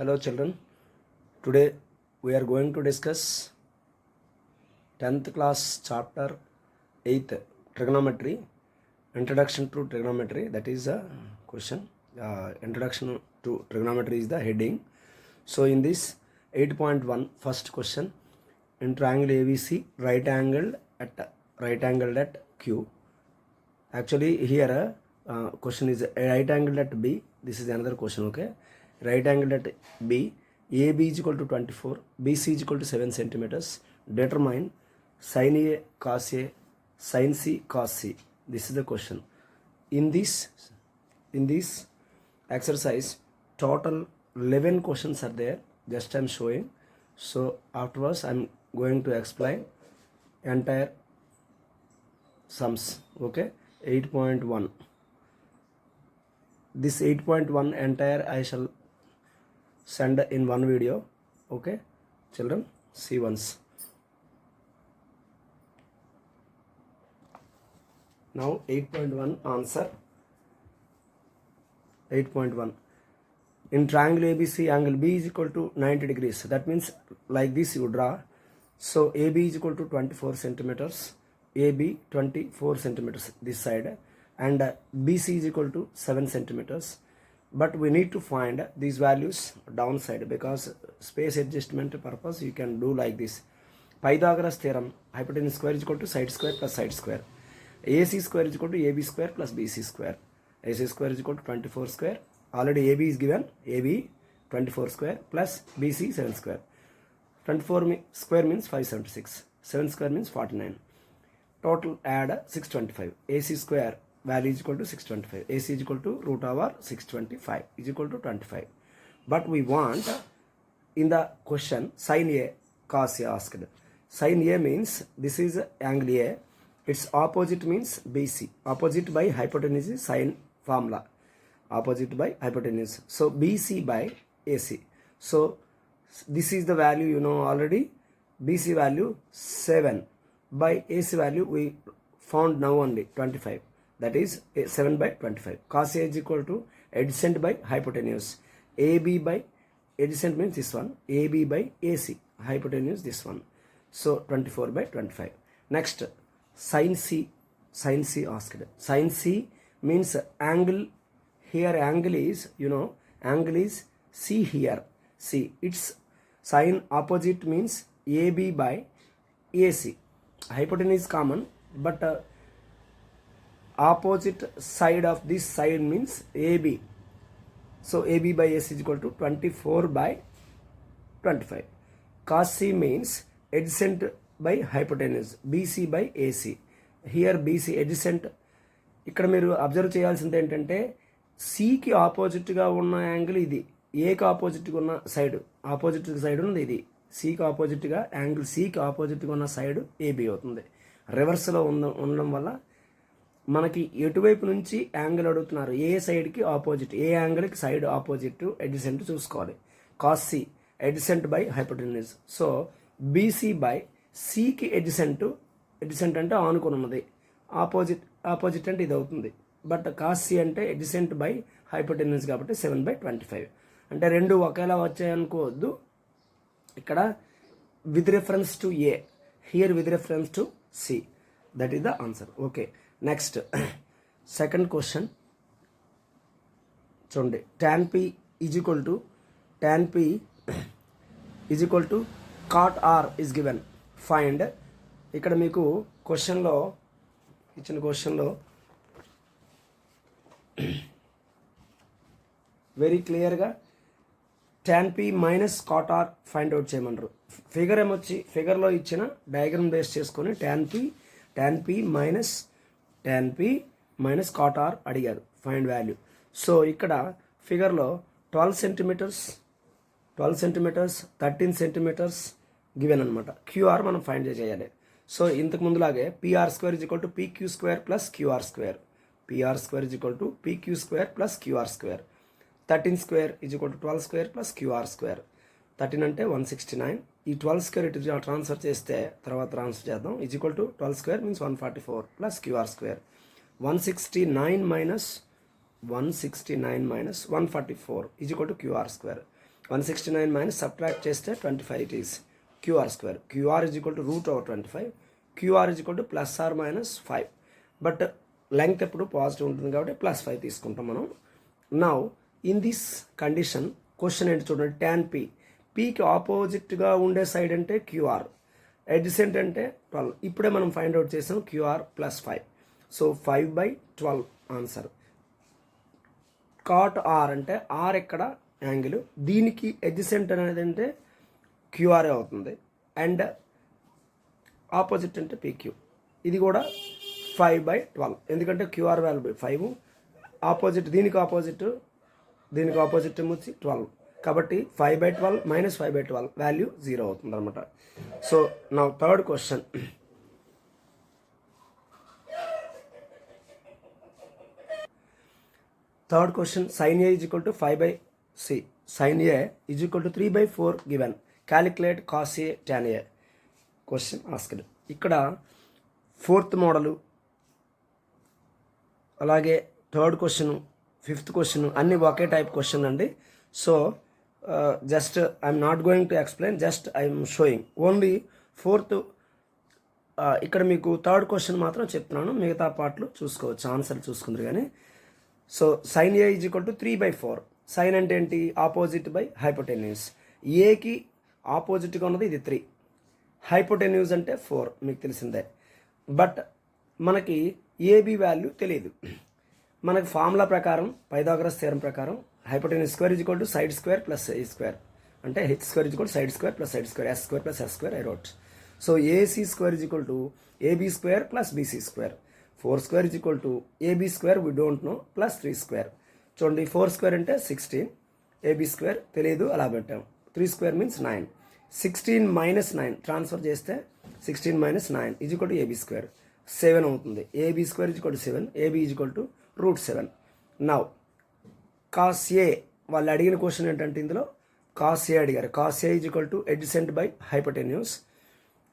Hello children, today we are going to discuss 10th class chapter 8th trigonometry, introduction to trigonometry. That is a question. Introduction to trigonometry is the heading. So in this 8.1 first question, in triangle ABC right angled at Q. Actually here question is right angled at B. This is another question. Okay, right angled at B, AB is equal to 24, BC is equal to 7 centimeters. Determine sin A cos A, sin C cos C. This is the question. In this exercise, total 11 questions are there. Just I'm showing. So afterwards I'm going to explain entire sums. Okay, 8.1. This 8.1 entire I shall send in one video. Okay children, see once. Now 8.1 answer. 8.1, in triangle ABC angle B is equal to 90 degrees. That means like this you draw. So AB is equal to 24 centimeters, AB 24 centimeters this side, and BC is equal to 7 centimeters. But we need to find these values downside, because space adjustment purpose you can do like this. Pythagoras theorem, hypotenuse square is equal to side square plus side square. AC square is equal to AB square plus BC square. AC square is equal to 24 square. Already AB is given, AB 24 square plus BC 7 square. 24 square means 576. 7 square means 49. Total add 625. AC square value is equal to 625. AC is equal to root over 625 is equal to 25. But we want in the question sin A cos A asked. Sin A means this is angle A. Its opposite means BC. Opposite by hypotenuse is sin formula. Opposite by hypotenuse. So BC by AC. So this is the value you know already. BC value 7 by AC value we found now only 25. That is 7 by 25. Cos A is equal to adjacent by hypotenuse. AB by adjacent means this one. AB by AC. Hypotenuse this one. So 24 by 25. Next, sin C. Sin C asked. Sin C means angle. Here angle is, you know, angle is C here. See, its sign opposite means AB by AC. Hypotenuse is common, but opposite side of this side means AB. So AB by AC is equal to 24 by 25. Cos C means adjacent by hypotenuse. BC by AC. Here BC adjacent. ఇక్కడ మీరు observe చేయాల్సింది ఏంటంటే సికి ఆపోజిట్గా ఉన్న angle ఇది, ఏకి ఆపోజిట్గా ఉన్న సైడ్, ఆపోజిట్ సైడ్ ఉన్నది ఇది. సికి ఆపోజిట్గా యాంగిల్ సికి ఆపోజిట్గా ఉన్న సైడ్ ఏబి అవుతుంది. రివర్స్లో ఉండడం వల్ల మనకి ఎటువైపు నుంచి యాంగిల్ అడుగుతున్నారు, ఏ సైడ్కి ఆపోజిట్, ఏ యాంగిల్కి సైడ్ ఆపోజిట్ అడ్జసెంట్ చూసుకోవాలి. Cos C adjacent by hypotenuse. So BC by సికి అడ్జసెంట్ అంటే ఆనుకొని ఉన్నది, ఆపోజిట్ అంటే ఇది అవుతుంది. బట్ కాస్ సి అంటే అడ్జసెంట్ బై హైపోటెన్యూస్ కాబట్టి 7 by 25. అంటే రెండు ఒకేలా వచ్చాయనుకోవద్దు. ఇక్కడ with reference to A, here with reference to C. That is the answer. Okay, next second question చూడండి. tan P is equal to cot R is given. Find. ఇక్కడ మీకు క్వశ్చన్లో ఇచ్చిన క్వశ్చన్లో వెరీ క్లియర్గా tan P minus cot R find out చేయమన్నారు. Figure ఏమొచ్చి ఫిగర్లో ఇచ్చిన diagram base చేసుకొని tan P minus cot R అడిగారు ఫైండ్ వాల్యూ. సో ఇక్కడ ఫిగర్లో 12 సెంటీమీటర్స్ 13 సెంటీమీటర్స్ గివెన్ అనమాట. క్యూఆర్ మనం ఫైండ్ చేయాలి. సో ఇంతకు ముందులాగే PR square is equal to PQ square plus QR square. PR square is equal to PQ square plus QR square. 13 square is equal to 12 square plus QR square. 13 అంటే 169. ఈ 12 square ఇటు transfer చేస్తే తర్వాత transfer చేద్దాం. Is equal to 12 square means 144 plus QR square. 169 minus 144 is equal to QR square. 169 minus subtract చేస్తే 25 it is QR square. QR is equal to √25. QR is equal to +or-5. But length ఎప్పుడు positive ఉంటుంది కాబట్టి +5 తీసుకుంటాం మనం. Now in this condition question ఏంటి చూడండి, tan p. పీకి ఆపోజిట్గా ఉండే సైడ్ అంటే క్యూఆర్, అడ్జసెంట్ అంటే 12. ఇప్పుడే మనం ఫైండ్ అవుట్ చేసాం QR +5. So 5/12 answer. Cot R అంటే ఆర్ ఎక్కడ యాంగిల్, దీనికి అడ్జసెంట్ అనేది అంటే క్యూఆర్ అవుతుంది, అండ్ ఆపోజిట్ అంటే పీక్యూ. ఇది కూడా 5/12 ఎందుకంటే క్యూఆర్ వాల్యూ 5, ఆపోజిట్ దీనికి ఆపోజిట్ వచ్చి 12 కాబట్టి 5/12 - 5/12 వాల్యూ 0 అవుతుంది అనమాట. సో నా third question, sin A is equal to 5/c. sin A is equal to 3/4 given. Calculate cos A tan A. Question asked. ఇక్కడ 4th మోడలు, అలాగే 3rd క్వశ్చన్, 5th క్వశ్చన్ అన్నీ ఒకే type question అండి. So just I'm not going to explain, just I'm showing only 4th. ఇక్కడ మీకు 3rd question మాత్రం చెప్తున్నాను, మిగతా పార్ట్లు చూసుకోవచ్చు, ఆన్సర్ చూసుకుందరు కానీ. So sin A is equal to 3/4. Sine అంటే ఏంటి, ఆపోజిట్ బై హైపోటెన్యూస్. ఏకి ఆపోజిట్గా ఉన్నది ఇది 3, హైపోటెన్యూస్ అంటే 4 మీకు తెలిసిందే. బట్ మనకి ఏబి వాల్యూ తెలియదు. మనకి ఫార్ములా ప్రకారం, పైథాగరస్ థియరం ప్రకారం hypotenuse square is equal to side square plus A square, అంటే H square is equal to side square plus side square, S square plus S square I wrote. So AC square is equal to AB square plus BC square. 4 square is equal to AB square we don't know plus 3 square. చూడండి 4 square అంటే 16, AB square తెలియదు అలా పెట్టాం. 3 square means 9. 16 - 9 transfer చేస్తే 16 - 9 is equal to AB square, 7 అవుతుంది. AB square is equal to 7, AB is equal to √7. Now cos A, వాళ్ళు అడిగిన question ఏంటంటే ఇందులో కాస్ ఏ అడిగారు. Cos A is equal to adjacent by hypotenuse,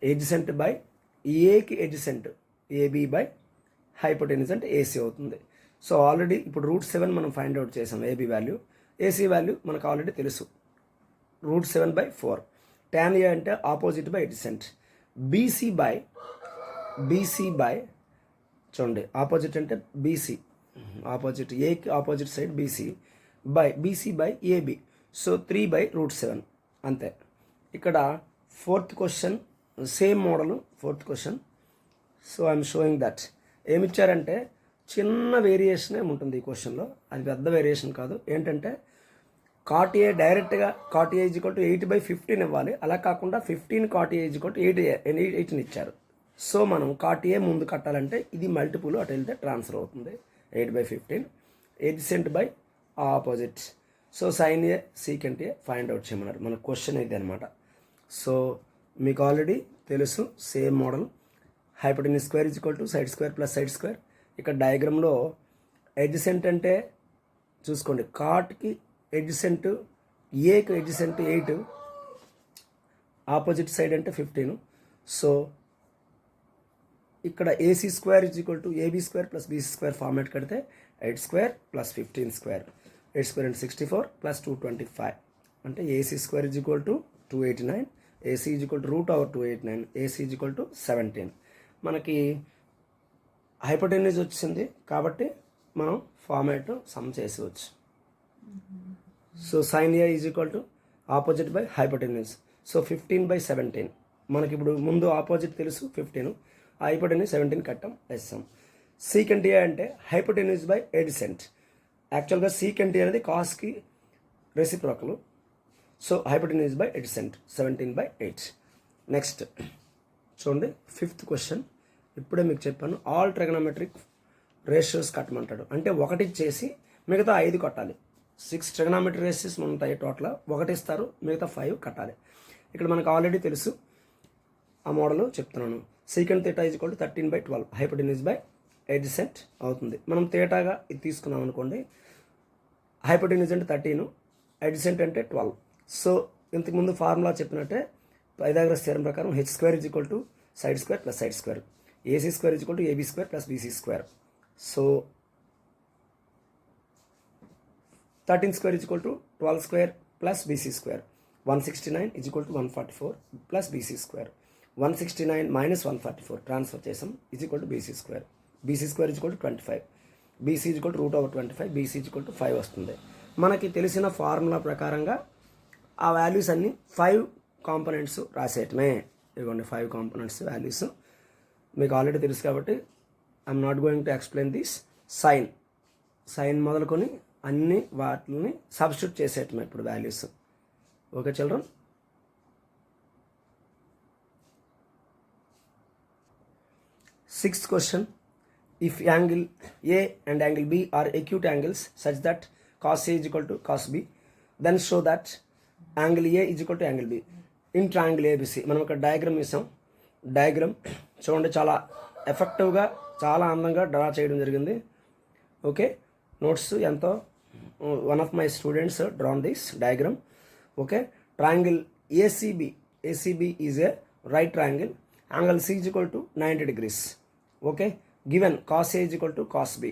adjacent by ఏకి adjacent AB by hypotenuse అంటే AC అవుతుంది. So already ఇప్పుడు √7 మనం ఫైండ్ అవుట్ చేసాం ఏబీ వాల్యూ, ఏసీ వాల్యూ మనకు ఆల్రెడీ తెలుసు √7/4. tan A అంటే opposite by adjacent, BC by చూడండి ఆపోజిట్ అంటే బీసీ, ఆపోజిట్ ఏకి opposite side BC by AB. So 3/√7 అంతే. ఇక్కడ 4th question same model, 4th question. So I'm showing that ఏమిచ్చారంటే చిన్న వేరియేషనే ఉంటుంది ఈ క్వశ్చన్లో, అది పెద్ద వేరియేషన్ కాదు. ఏంటంటే కాట్ ఏ డైరెక్ట్గా cot A is equal to 8/15 ఇవ్వాలి, అలా కాకుండా 15 cot A is equal to 8ని ఇచ్చారు. సో మనం కాట్ ఏ ముందు కట్టాలంటే ఇది మల్టిపుల్ అటు వెళ్తే ట్రాన్స్ఫర్ అవుతుంది 8/15, adjacent by opposite. So sine A secant A find out చేయమన్నారు. మన క్వశ్చన్ ఇది అనమాట. సో మీకు ఆల్రెడీ తెలుసు same model, hypotenuse square is equal to side square plus side square. ఇక్కడ డయాగ్రామ్లో ఎడ్జసెంట్ అంటే చూసుకోండి, కాట్కి ఎడ్జసెంట్, ఏకి ఎడ్జసెంట్ 8, ఆపోజిట్ సైడ్ అంటే 15. సో ఇక్కడ AC square is equal to AB square plus BC square format కడితే 8 స్క్వేర్ ప్లస్ 15 స్క్వేర్, 8 స్క్వేర్ అంటే 64 ప్లస్ 225 అంటే AC square is equal to 289, AC is equal to √289, AC is equal to 17. మనకి hypotenuse వచ్చింది కాబట్టి మనం format సమ్ చేసేవచ్చు. So sine A is equal to opposite by hypotenuse. So 15/17 మనకి ఇప్పుడు ముందు ఆపోజిట్ తెలుసు 15, హైపోటెన్యూస్ 17 కట్టాం వేస్తాం. సీకెంట్ ఏ అంటే హైపోటెన్యూస్ బై ఎడ్జసెంట్. యాక్చువల్గా సీకెంట్ ఏ అనేది కాస్కి reciprocal. So hypotenuse by adjacent 17/8. Next చూడండి 5th క్వశ్చన్. ఇప్పుడే మీకు చెప్పాను ఆల్ ట్రిగనోమెట్రిక్ రేషియోస్ కట్టమంటాడు. అంటే 1 చేసి మిగతా 5 కట్టాలి. 6 ట్రిగనోమెట్రిక్ రేషియోస్ ఉంటాయి టోటల్, 1 ఇస్తారు, మిగతా 5 కట్టాలి. ఇక్కడ మనకు ఆల్రెడీ తెలుసు, ఆ మోడల్ చెప్తున్నాను. Secant theta is equal to 13/12 hypotenuse by adjacent అవుతుంది. మనం థీటాగా ఇది తీసుకున్నాం అనుకోండి, హైపోటెన్యూస్ అంటే 13, ఎడ్జసెంట్ అంటే 12. సో ఇంతకుముందు ఫార్ములా చెప్పినట్టే పైథాగరస్ థియరం ప్రకారం H square is equal to side square plus side square, AC square is equal to AB square plus BC square. So 13 square is equal to 12 square plus BC square. 169 is equal to 144 plus BC square. 169 minus 144 transfer చేసాం is equal to BC square. BC square is equal to 25. BC is equal to root over 25. BC is equal to 5 వస్తుంది. మనకి తెలిసిన formula ప్రకారంగా ఆ values అన్ని 5 components రాసేయటమే. ఇదిగోండి 5 components values మీకు already తెలుసు కాబట్టి I'm not going to explain this. Sine మొదలుకొని అన్ని వాటిని సబ్స్టిట్యూట్ చేసేయటమే ఇప్పుడు values. Okay children. Sixth question. If angle A and angle B are acute angles such that cos A is equal to cos B, then show that angle A is equal to angle B in triangle ABC. మనం ఒక diagram ఇస్తాం. Diagram చూడండి, చాలా ఎఫెక్టివ్గా చాలా అందంగా draw చేయడం జరిగింది. ఓకే, నోట్స్ ఎంతో one of my students drawn this diagram. Okay, triangle ACB is a right triangle. Angle C is equal to 90 degrees. Okay, given cos A is equal to cos B.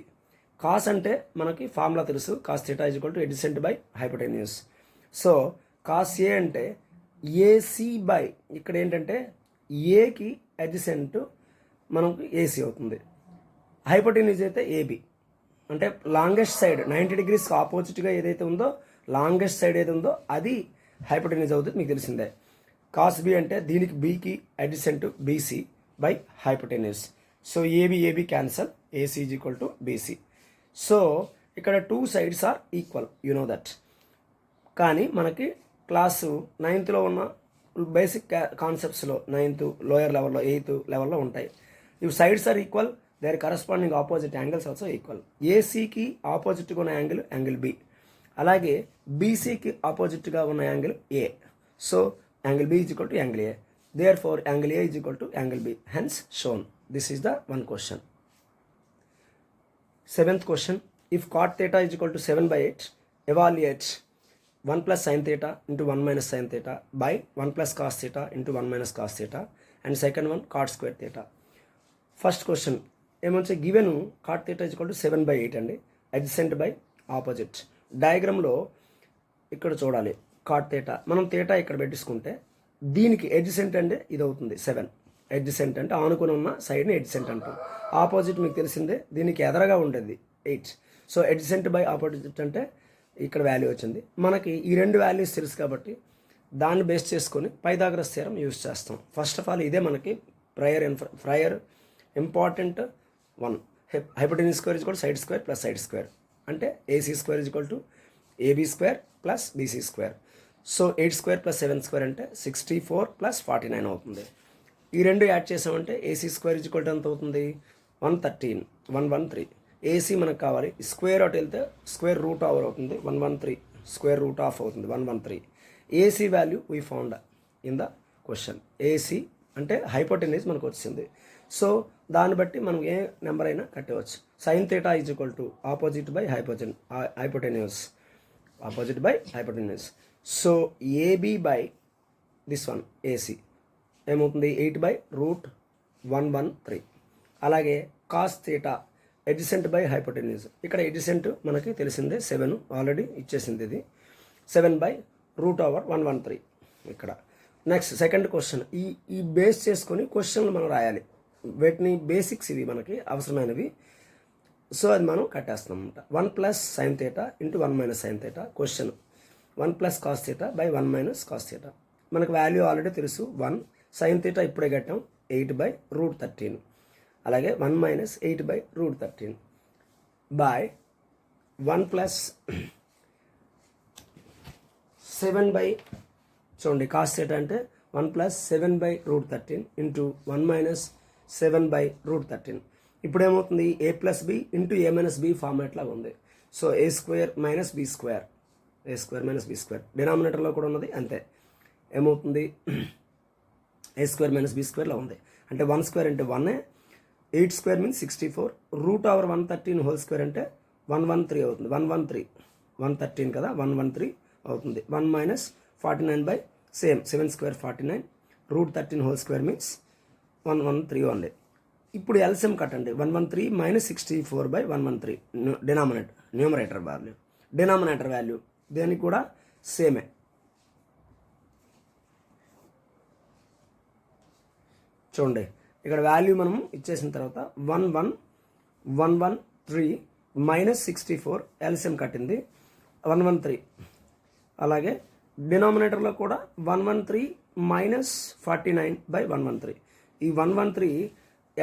Cos అంటే మనకి formula తెలుసు, cos theta is equal to adjacent by hypotenuse. So cos A అంటే AC by ఇక్కడ ఏంటంటే ఏకి adjacent మనకు AC అవుతుంది. Hypotenuse అయితే AB అంటే లాంగెస్ట్ సైడ్ 90 degrees ఆపోజిట్గా ఏదైతే ఉందో లాంగెస్ట్ సైడ్ ఏది ఉందో అది హైపోటెన్యూస్ అవుతుంది, మీకు తెలిసిందే. కాస్ B అంటే దీనికి బీకి adjacent BC by hypotenuse. So AB cancel, AC is equal to BC. So ఇక్కడ 2 sides are equal, you know that. కానీ మనకి క్లాసు 9th ఉన్న బేసిక్ కాన్సెప్ట్స్లో 9th లోయర్ లెవెల్లో 8th లెవెల్లో ఉంటాయి. ఇవి sides are equal, there corresponding opposite angles also equal. ఏసీకి ఆపోజిట్గా ఉన్న యాంగిల్ B, అలాగే బీసీకి ఆపోజిట్గా ఉన్న angle A. So angle B is equal to angle A. Therefore angle A is equal to angle B, hence shown. This is the one question. 7th question. If cot theta is equal to 7/8, evaluate 1 plus sin theta into 1 minus sin theta by 1 plus cos theta into 1 minus cos theta, and second one cot square theta. First question ఏమంటే given cot theta is equal to 7/8 అండి, adjacent by opposite. డయాగ్రామ్లో ఇక్కడ చూడాలి cot theta, మనం theta ఇక్కడ పెట్టించుకుంటే దీనికి adjacent అంటే ఇది అవుతుంది 7. ఎడ్జసెంట్ అంటే ఆనుకొని ఉన్న సైడ్ని ఎడ్జసెంట్ అంటాం. ఆపోజిట్ మీకు తెలిసిందే, దీనికి ఎదరగా ఉండేది 8. సో ఎడ్జసెంట్ బై ఆపోజిట్ అంటే ఇక్కడ వాల్యూ వచ్చింది. మనకి ఈ 2 వాల్యూస్ తెలుసు కాబట్టి దాన్ని బేస్ చేసుకొని పైథాగరస్ థియరం యూజ్ చేస్తాం. ఫస్ట్ ఆఫ్ ఆల్ ఇదే మనకి prior important one. Hypotenuse square is equal to side square plus side square అంటే AC square is equal to AB square plus BC square. So 8 square plus 7 square అంటే 64 plus 49 అవుతుంది. ఈ 2 add చేసామంటే AC square is equal to ఎంత అవుతుంది, 113, 113. AC మనకు కావాలి, square out వెళ్తే స్క్వేర్ రూట్ ఓవర్ అవుతుంది, 113 స్క్వేర్ రూట్ ఆఫ్ అవుతుంది 113. AC value we found in the question. AC అంటే హైపోటెన్యూస్ మనకు వచ్చింది. సో దాన్ని బట్టి మనం ఏ నెంబర్ అయినా కట్టవచ్చు. Sine theta is equal to opposite by hypotenuse, opposite by hypotenuse. So AB by this one AC ఏమవుతుంది, 8/√113. అలాగే cos theta adjacent by hypotenuse, ఇక్కడ ఎడ్జసెంట్ మనకి తెలిసిందే 7 ఆల్రెడీ ఇచ్చేసింది, ఇది 7/√113 ఇక్కడ. నెక్స్ట్ సెకండ్ క్వశ్చన్, ఈ బేస్ చేసుకొని క్వశ్చన్లు మనం రాయాలి. వీటిని బేసిక్స్ ఇవి మనకి అవసరమైనవి. సో అది మనం కట్టేస్తాం అనమాట. 1 plus sine theta into 1 minus sine theta. Question 1 plus cos theta by 1 minus cos theta. మనకు వాల్యూ ఆల్రెడీ తెలుసు 1. సైన్ థీటా ఇప్పుడే కట్టాం 8/√13. అలాగే 1 మైనస్ 8/√13 బై 1 ప్లస్ 7 బై, చూడండి కాస్ థీటా అంటే 1 ప్లస్ 7/√13 ఇంటూ 1 మైనస్ 7/√13. ఇప్పుడు ఏమవుతుంది, A plus B into A minus B format లాగా ఉంది. సో A square minus B square, A square minus B square డినామినేటర్లో కూడా ఉన్నది అంతే. ఏమవుతుంది, A స్క్వేర్ మైనస్ B స్క్వేర్లో ఉంది. అంటే 1 స్క్వేర్ అంటే 1, 8 స్క్వేర్ మీన్స్ 64, √113 హోల్ స్క్వేర్ అంటే 113 అవుతుంది. 113 కదా, 113 అవుతుంది. 1 minus 49 by same 7 square 49, √13 whole square means 113 only. ఇప్పుడు ఎల్సిఎం కట్టండి, 113 minus 64/113 numerator value. Denominator value దేనికి కూడా సేమే, చూడండి ఇక్కడ వాల్యూ మనం ఇచ్చేసిన తర్వాత 11113 మైనస్ 64 ఎల్సిఎం కట్టింది 113. అలాగే డినామినేటర్లో కూడా 113 మైనస్ 49/113. ఈ 113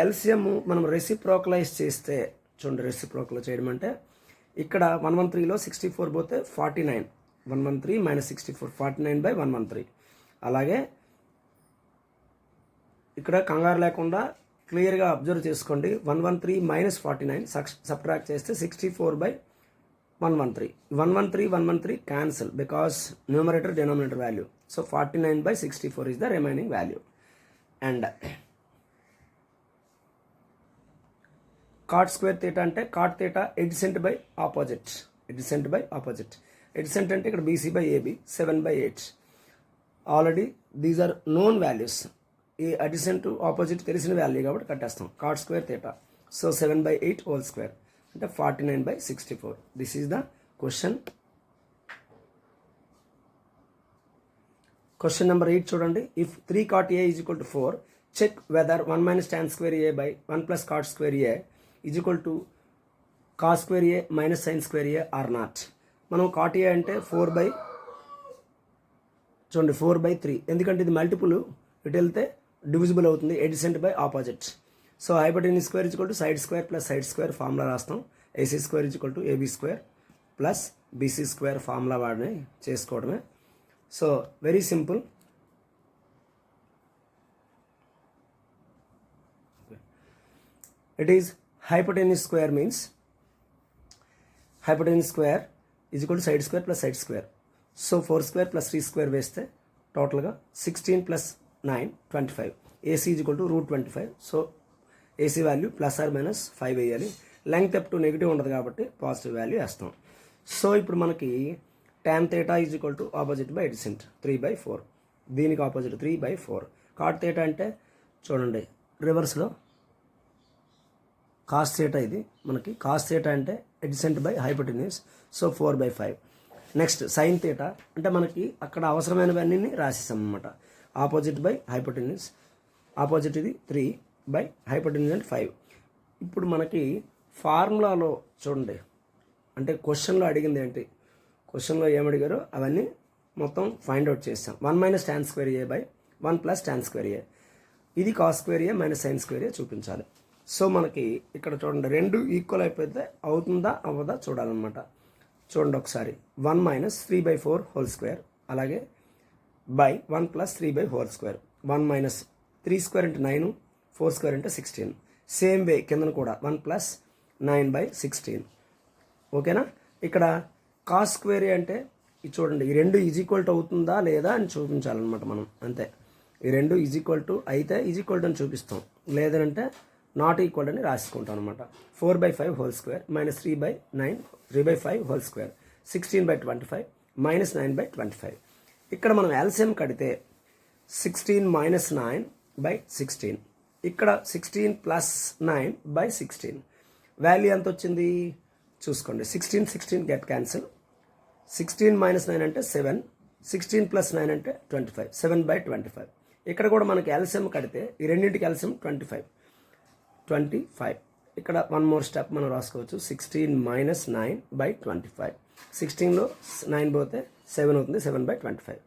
ఎల్సిఎం మనం రెసిప్రోకలైజ్ చేస్తే చూడండి, రెసిప్రోకల్ చేయడం అంటే ఇక్కడ 113లో 64 పోతే 49, 113 మైనస్ 64 49/113. అలాగే ఇక్కడ కంగారు లేకుండా క్లియర్గా అబ్జర్వ్ చేసుకోండి. 113 మైనస్ 49 సబ్ట్రాక్ట్ చేస్తే 64/113. 113 cancel because numerator denominator value. So 49/64 is the remaining value. And cot square theta అంటే cot theta adjacent by opposite. adjacent అంటే ఇక్కడ BC by AB 7/8. Already these are known values. ఈ adjacent opposite తెలిసిన value కాబట్టి కట్టేస్తాం. cot square theta. సో 7/8 whole square అంటే 49/64. This is the question. Question number 8 చూడండి. If 3 cot A is equal to 4, check whether 1 minus tan square A by 1 plus cot square A is equal to cos square A minus sin square A or not. మనం cot A అంటే 4/3. ఎందుకంటే ఇది multiple, ఇటు వెళ్తే divisible అవుతుంది. Adjacent by opposite. So hypotenuse square is equal to side square plus side square formula రాస్తాం. AC square is equal to AB square plus BC square formula వాడిని చేసుకోవడమే. So very simple. It is hypotenuse square means hypotenuse square is equal to side square plus side square. So 4 square plus 3 square వేస్తే టోటల్గా 16 plus 9 25. AC is equal to √25. So AC value plus or minus 5 వేయాలి. Length up to negative ఉండదు కాబట్టి positive value వేస్తాం. So ఇప్పుడు మనకి tan theta is equal to opposite by adjacent 3/4. దీనికి opposite 3/4. cot theta అంటే చూడండి రివర్స్లో కాస్ థీటా. ఇది మనకి కాస్ థీటా అంటే adjacent by hypotenuse. So 4/5. Next sine theta అంటే మనకి అక్కడ అవసరమైనవన్నీ రాసేసాం అనమాట. Opposite by hypotenuse. ఆపోజిట్ ఇది 3 బై హైపోటెన్యూస్ అంటే 5. ఇప్పుడు మనకి ఫార్ములాలో చూడండి, అంటే క్వశ్చన్లో అడిగింది ఏంటి, క్వశ్చన్లో ఏమడిగారో అవన్నీ మొత్తం ఫైండ్ అవుట్ చేస్తాం. 1 minus tan square A by 1 plus tan square A. ఇది కాస్ స్క్వేర్ ఏ మైనస్ సైన్ స్క్వేర్ ఏ చూపించాలి. సో మనకి ఇక్కడ చూడండి రెండు ఈక్వల్ అయిపోతే అవుతుందా అవ్వదా చూడాలన్నమాట. చూడండి ఒకసారి 1 minus 3/4 హోల్ స్క్వేర్ అలాగే by 1 plus 3/4 square. 1 minus 3 square అంటే 9, 4 స్క్వేర్ అంటే 16. సేమ్ వే కిందను కూడా 1 plus 9/16. ఓకేనా. ఇక్కడ కాస్ స్క్వేర్ అంటే ఇది చూడండి, ఈ రెండు ఈజ్ ఈక్వల్ టు అవుతుందా లేదా అని చూపించాలన్నమాట మనం. అంతే, ఈ రెండు ఈజ్ ఈక్వల్ టు అయితే ఈజ్ ఈక్వల్ టు అని చూపిస్తాం, లేదంటే నాట్ ఈక్వల్ అని రాసుకుంటాం అనమాట. 4/5 whole square minus 3/9 3/5 whole square 16/25 minus 9/25. ఇక్కడ మనం ఎల్సిఎం కడితే 16 మైనస్ 9/16. ఇక్కడ 16 ప్లస్ 9/16. వాల్యూ ఎంత వచ్చింది చూసుకోండి. 16 గెట్ క్యాన్సిల్. 16 మైనస్ 9 అంటే 7. 16 ప్లస్ 9 అంటే 25. 7/25. ఇక్కడ కూడా మనకి ఎల్సిఎం కడితే ఈ రెండింటికి ఎల్సిఎం 25. ఇక్కడ వన్ మోర్ స్టెప్ మనం రాసుకోవచ్చు. 16 మైనస్ 9/25. 16లో 9 పోతే 7 అవుతుంది. 7/25.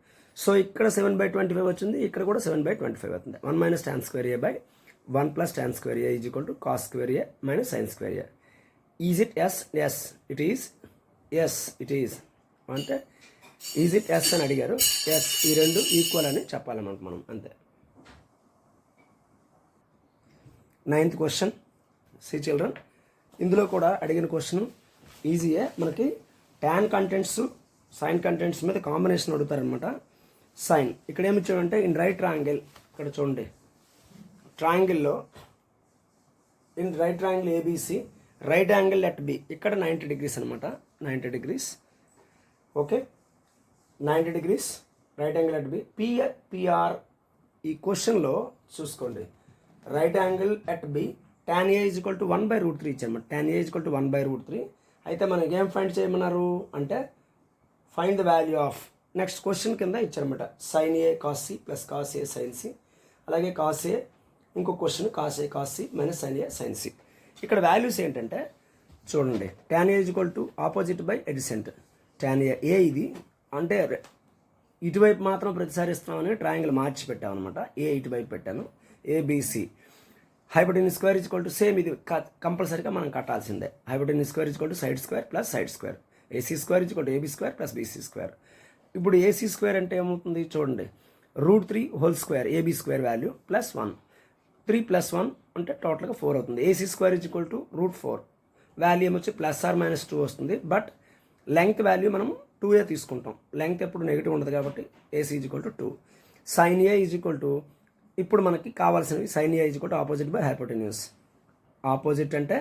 సో ఇక్కడ 7/25 వచ్చింది, ఇక్కడ కూడా 7/25 అవుతుంది. 1 minus tan square A by 1 plus tan square A is equal to cos square A minus sin square A. Is it yes? Yes, it is. Yes, it is. అంటే ఈజ్ ఇట్ ఎస్ అని అడిగారు. Yes, ఈ రెండు equal అని చెప్పాలన్నమాట మనం. అంతే. 9th question. C children, ఇందులో కూడా అడిగిన క్వశ్చన్ ఈజీయే. మనకి ట్యాన్ కంటెంట్స్ సైన్ కంటెంట్స్ మీద కాంబినేషన్ అడుగుతారనమాట. సైన్ ఇక్కడ ఏమి ఇచ్చాడంటే ఇన్ రైట్ ట్రయాంగిల్, ఇక్కడ చూడండి ట్రయాంగిల్లో in right triangle ABC right angle at B, ఇక్కడ 90 degrees అనమాట. 90 degrees. Okay, 90 degrees right angle at B. PR ఈ క్వశ్చన్లో చూసుకోండి. Right angle at B tan A is equal to 1/√3 ఇచ్చారన్నమాట. tan A is equal to 1/√3. అయితే మనకి ఏం find చేయమన్నారు అంటే find the value of next question కింద ఇచ్చారన్నమాట. sin A cos C ప్లస్ cos A sin C, అలాగే cos A ఇంకో question cos A cos C minus sine A sine C. ఇక్కడ వాల్యూస్ ఏంటంటే చూడండి, tan a equal to opposite by adjacent. tan a ఇది అంటే ఇటువైపు మాత్రం ప్రతిసారి ఇస్తున్నామని ట్రయాంగిల్ మార్చి పెట్టాము అనమాట. ఏ ఇటువైపు పెట్టాను, ABC. Hypotenuse square equal to same, ఇది కంపల్సరీగా మనం కట్టాల్సిందే. Hypotenuse square equal to side square plus side square. AC square equal to AB square plus BC square. ఇప్పుడు ఏసీ స్క్వేర్ అంటే ఏమవుతుంది చూడండి, √3 whole square AB square value plus 1. 3 + 1 అంటే టోటల్గా 4 అవుతుంది. AC square equal to √4 value ఏమొచ్చి +or-2 వస్తుంది. But length value మనం 2a తీసుకుంటాం. లెంగ్త్ ఎప్పుడు నెగిటివ్ ఉండదు కాబట్టి AC equal to 2. Sine A equal to, ఇప్పుడు మనకి కావాల్సినవి sine A equal to opposite by hypotenuse. Opposite అంటే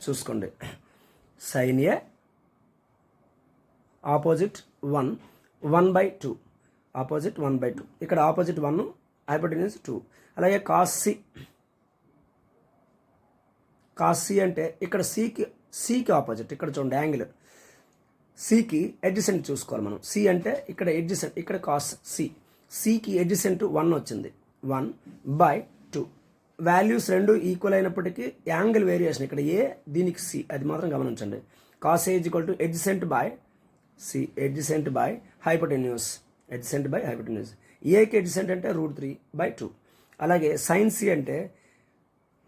చూసుకోండి, సైన్ ఏ ఆపోజిట్ 1/2, ఆపోజిట్ 1/2. ఇక్కడ ఆపోజిట్ 1, హైపోటెన్యూస్ 2. అలాగే కాస్ సి అంటే ఇక్కడ సికి ఆపోజిట్. ఇక్కడ చూడండి యాంగిల్ సికి ఎడ్జసెంట్ చూసుకోవాలి మనం. సి అంటే ఇక్కడ ఎడ్జసెంట్, ఇక్కడ కాస్ సికి ఎడ్జసెంట్ 1 వచ్చింది, 1/2. వాల్యూస్ రెండు ఈక్వల్ అయినప్పటికీ యాంగిల్ వేరియేషన్, ఇక్కడ ఏ దీనికి సి, అది మాత్రం గమనించండి. Cos A equal to adjacent by C, adjacent by hypotenuse, adjacent by hypotenuse. ఏకి ఎడ్జసెంట్ అంటే √3/2. అలాగే సైన్ సి అంటే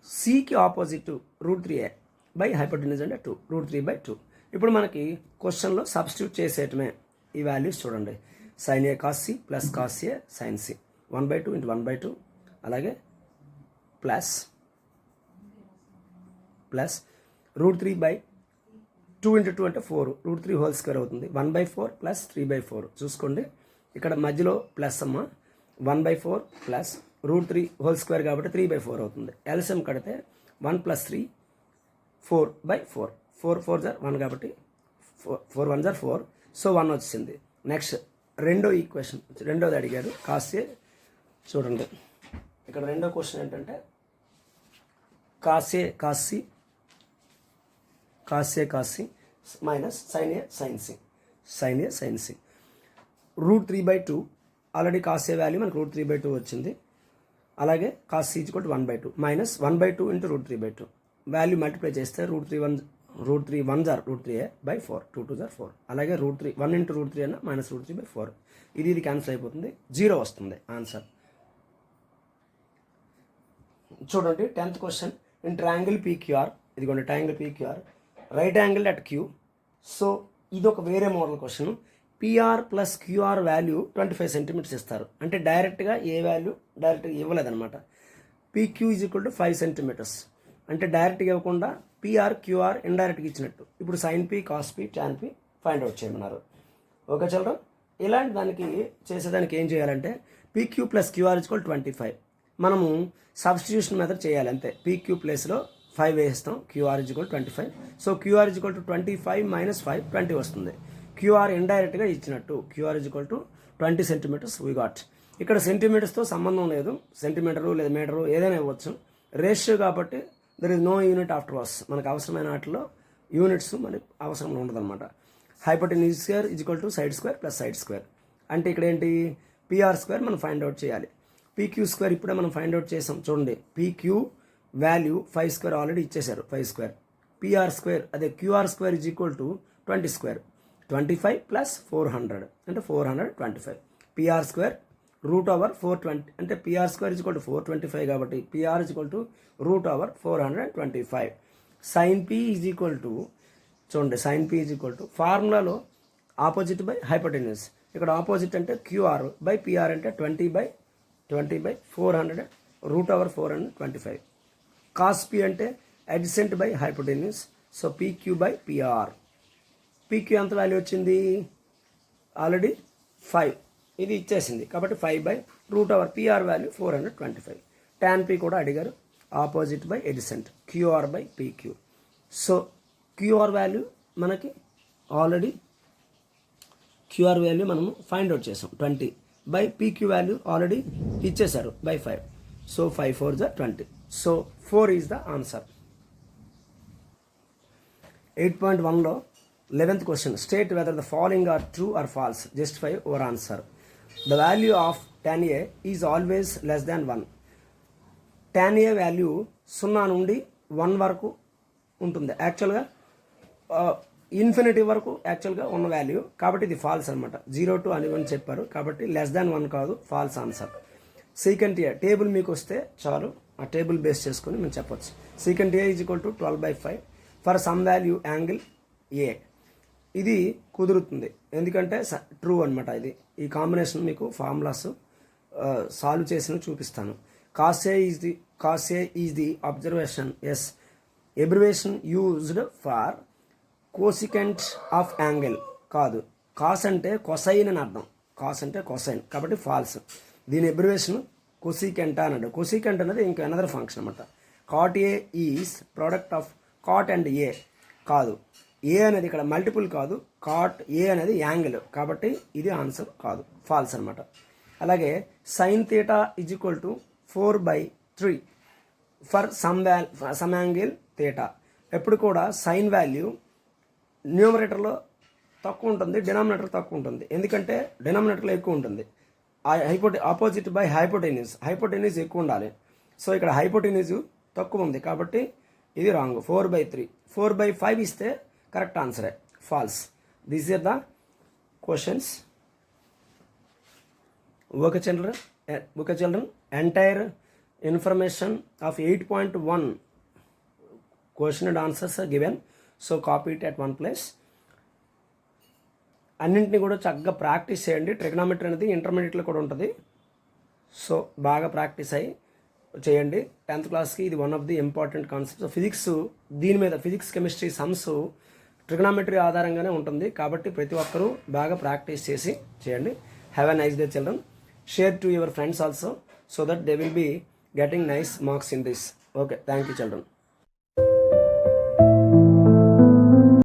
సికి ఆపోజిట్ √3a బై హైపోటెన్యూస్ అంటే 2, √3/2. ఇప్పుడు మనకి క్వశ్చన్లో సబ్స్టిట్యూట్ చేసేయటమే ఈ వాల్యూస్ చూడండి. Sine A cos C plus cos A sine C, 1/2 × 1/2. అలాగే ప్లస్ √3/2 × 2 అంటే 4, √3 హోల్ స్క్వేర్ అవుతుంది. 1/4 ప్లస్ 3/4 చూసుకోండి, ఇక్కడ మధ్యలో ప్లస్ అమ్మ. 1/4 ప్లస్ √3 హోల్ స్క్వేర్ కాబట్టి 3/4 అవుతుంది. ఎల్సిఎం కడితే 1 + 3 4/4. 4 4 = 1 కాబట్టి 4 1 = 4. సో 1 వచ్చింది. నెక్స్ట్ రెండో ఈక్వేషన్, రెండోది అడిగాడు కాస్ ఏ. చూడండి ఇక్కడ రెండో క్వశ్చన్ ఏంటంటే cos A cos C minus sine A sine C. √3/2 already cos A value మనకు √3/2 వచ్చింది. అలాగే cos C equal to 1/2 minus 1/2 × √3/2 value multiply చేస్తే √3 1 √3a/4, 2 2 = 4. అలాగే √3 1 × √3 అన్న -√3/4. ఇది క్యాన్సిల్ అయిపోతుంది, 0 వస్తుంది ఆన్సర్. చూడండి 10th question. In triangle PQR, ఇదిగోండి triangle PQR, right angle at Q. So ఇది ఒక వేరే model question. PR + QR value 25 centimetres ఇస్తారు. అంటే డైరెక్ట్గా ఏ వాల్యూ డైరెక్ట్గా ఇవ్వలేదన్నమాట. PQ = 5 సెంటీమీటర్స్ అంటే డైరెక్ట్గా ఇవ్వకుండా PR QR ఇండైరెక్ట్గా ఇచ్చినట్టు. ఇప్పుడు sine P cos P tan P find out చేయమన్నారు. ఓకే చిల్డ్రన్, ఇలాంటి దానికి చేసేదానికి ఏం చేయాలంటే PQ + QR = 25. మనము సబ్స్టిట్యూషన్ మెథడ్ చేయాలి అంతే. PQ ప్లేస్లో 5 వేస్తాం, QR = 25. సో QR = 25 - 5 20 వస్తుంది. QR ఇండైరెక్ట్గా ఇచ్చినట్టు. QR = 20 centimetres we got. ఇక్కడ సెంటీమీటర్స్తో సంబంధం లేదు, సెంటీమీటరు లేదా మీటరు ఏదైనా ఇవ్వచ్చు. రేషియో కాబట్టి there is no unit after was. మనకు అవసరమైన వాటిలో యూనిట్స్ మనకి అవసరం ఉండదన్నమాట. Hypotenuse square = side square plus side square. అంటే ఇక్కడ ఏంటి, PR స్క్వేర్ మనం ఫైండ్ అవుట్ చేయాలి. PQ స్క్వేర్ ఇప్పుడే మనం ఫైండ్ అవుట్ చేసాం. చూడండి PQ వాల్యూ 5 స్క్వేర్ ఆల్రెడీ ఇచ్చేశారు, 5 స్క్వేర్. PR స్క్వేర్ అదే QR స్క్వేర్ = 20 స్క్వేర్, 25 + 400 అంటే 425. PR స్క్వేర్ √420 అంటే PR స్క్వేర్ = 425 కాబట్టి PR = √425. సైన్ P చూడండి, సైన్ P ఫార్ములాలో ఆపోజిట్ బై హైపోటెన్యూస్. ఇక్కడ ఆపోజిట్ అంటే QR/PR అంటే 20/400 √425. కాస్ P అంటే adjacent by hypotenuse. So PQ/PR. PQ ఎంత వాల్యూ వచ్చింది, ఆల్రెడీ 5 ఇది ఇచ్చేసింది కాబట్టి 5/√PR వాల్యూ 425. tan P కూడా అడిగారు, opposite by adjacent, QR/PQ. So QR value మనకి ఆల్రెడీ QR వాల్యూ మనము ఫైండ్ అవుట్ చేసాం 20 బై PQ వాల్యూ ఆల్రెడీ ఇచ్చేశారు by 5. So 5 4 = 20. So 4 is the answer. 8.1లో 11th question. State whether the following are true or false. Justify your answer. The value of tan A is always less than 1. tan A value 0 నుండి 1 వరకు ఉంటుంది. యాక్చువల్గా infinity వరకు యాక్చువల్గా ఉన్న value, కాబట్టి ఇది ఫాల్స్ అనమాట. 0 to అని చెప్పారు కాబట్టి <1 కాదు, ఫాల్స్ ఆన్సర్. సీకెంట్ ఏ టేబుల్ మీకు వస్తే చాలు, ఆ టేబుల్ బేస్ చేసుకొని మనం చెప్పొచ్చు. Secant A is equal to 12/5 for some value angle A. ఇది కుదురుతుంది ఎందుకంటే ట్రూ అనమాట. ఇది ఈ కాంబినేషన్ మీకు ఫార్ములాస్ సాల్వ్ చేసిన చూపిస్తాను. Cos A is the observation. Yes, abbreviation used for cosecant of angle కాదు. కాస్ అంటే కొసైన్ అని అర్థం, కాస్ అంటే కొసైన్, కాబట్టి ఫాల్స్. దీని ఎబ్రివేషన్ కొసికెంట్ అన్నాడు. కొసికెంట్ అనేది ఇంకా అనదర్ ఫంక్షన్ అనమాట. Cot A is product of cot and A కాదు. ఏ అనేది ఇక్కడ మల్టిపుల్ కాదు, కాట్ ఏ అనేది యాంగిల్, కాబట్టి ఇది ఆన్సర్ కాదు, ఫాల్స్ అనమాట. అలాగే sine theta is equal to 4/3 for some angle theta. ఎప్పుడు కూడా సైన్ వాల్యూ న్యూమరేటర్లో తక్కువ ఉంటుంది, డినామినేటర్ తక్కువ ఉంటుంది. ఎందుకంటే డినామినేటర్లో ఎక్కువ ఉంటుంది. ఆపోజిట్ బై హైపోటెన్యూస్ ఎక్కువ ఉండాలి. సో ఇక్కడ హైపోటెన్యూస్ తక్కువ ఉంది కాబట్టి ఇది రాంగ్. 4/3 4/5 ఇస్తే కరెక్ట్ ఆన్సరే, false. This are the questions. Okay children, entire information of 8.1 question and answers are given. So copy it at one place. అన్నింటినీ కూడా చక్కగా ప్రాక్టీస్ చేయండి. ట్రిగ్నామెట్రీ అనేది ఇంటర్మీడియట్లో కూడా ఉంటుంది. సో బాగా ప్రాక్టీస్ అయ్యి చేయండి. 10th క్లాస్కి ఇది one of the important concepts. Physics దీని మీద ఫిజిక్స్ కెమిస్ట్రీ సమ్స్ ట్రిగ్నామెట్రీ ఆధారంగానే ఉంటుంది కాబట్టి ప్రతి ఒక్కరూ బాగా ప్రాక్టీస్ చేసి చేయండి. Have a nice day children. Share to your friends also so that they will be getting nice marks in this. Okay, thank you children.